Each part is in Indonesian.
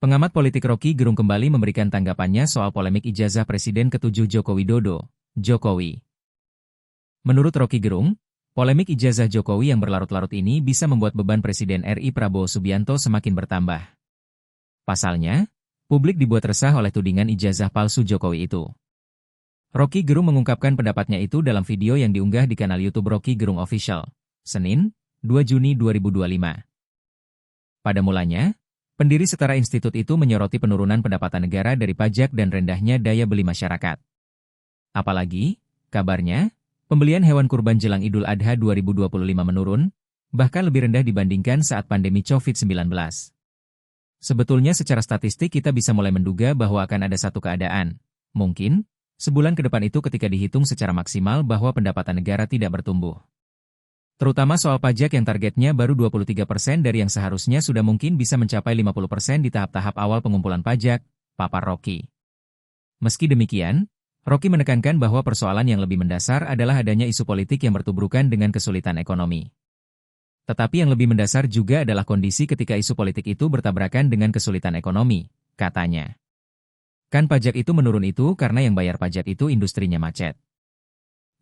Pengamat politik Rocky Gerung kembali memberikan tanggapannya soal polemik ijazah Presiden ke-7 Joko Widodo, Jokowi. Menurut Rocky Gerung, polemik ijazah Jokowi yang berlarut-larut ini bisa membuat beban Presiden RI Prabowo Subianto semakin bertambah. Pasalnya, publik dibuat resah oleh tudingan ijazah palsu Jokowi itu. Rocky Gerung mengungkapkan pendapatnya itu dalam video yang diunggah di kanal YouTube Rocky Gerung Official, Senin, 2 Juni 2025. Pada mulanya, pendiri Setara Institut itu menyoroti penurunan pendapatan negara dari pajak dan rendahnya daya beli masyarakat. Apalagi, kabarnya, pembelian hewan kurban jelang Idul Adha 2025 menurun, bahkan lebih rendah dibandingkan saat pandemi COVID-19. Sebetulnya secara statistik kita bisa mulai menduga bahwa akan ada satu keadaan, mungkin, sebulan ke depan itu ketika dihitung secara maksimal bahwa pendapatan negara tidak bertumbuh. Terutama soal pajak yang targetnya baru 23% dari yang seharusnya sudah mungkin bisa mencapai 50% di tahap-tahap awal pengumpulan pajak, papar Rocky. Meski demikian, Rocky menekankan bahwa persoalan yang lebih mendasar adalah adanya isu politik yang bertubrukan dengan kesulitan ekonomi. Tetapi yang lebih mendasar juga adalah kondisi ketika isu politik itu bertabrakan dengan kesulitan ekonomi, katanya. Kan pajak itu menurun itu karena yang bayar pajak itu industrinya macet.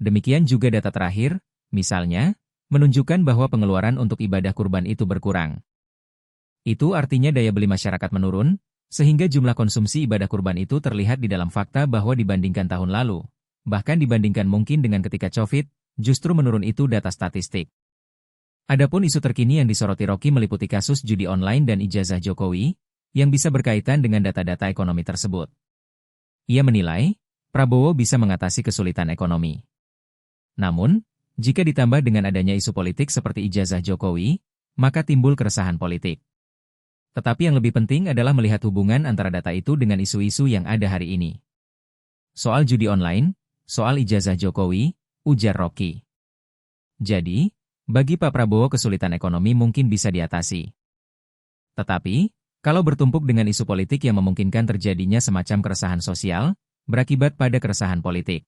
Demikian juga data terakhir, misalnya, menunjukkan bahwa pengeluaran untuk ibadah kurban itu berkurang. Itu artinya daya beli masyarakat menurun, sehingga jumlah konsumsi ibadah kurban itu terlihat di dalam fakta bahwa dibandingkan tahun lalu, bahkan dibandingkan mungkin dengan ketika COVID, justru menurun itu data statistik. Adapun isu terkini yang disoroti Rocky meliputi kasus judi online dan ijazah Jokowi, yang bisa berkaitan dengan data-data ekonomi tersebut. Ia menilai, Prabowo bisa mengatasi kesulitan ekonomi. Namun, jika ditambah dengan adanya isu politik seperti ijazah Jokowi, maka timbul keresahan politik. Tetapi yang lebih penting adalah melihat hubungan antara data itu dengan isu-isu yang ada hari ini. Soal judi online, soal ijazah Jokowi, ujar Rocky. Jadi, bagi Pak Prabowo kesulitan ekonomi mungkin bisa diatasi. Tetapi, kalau bertumpuk dengan isu politik yang memungkinkan terjadinya semacam keresahan sosial, berakibat pada keresahan politik.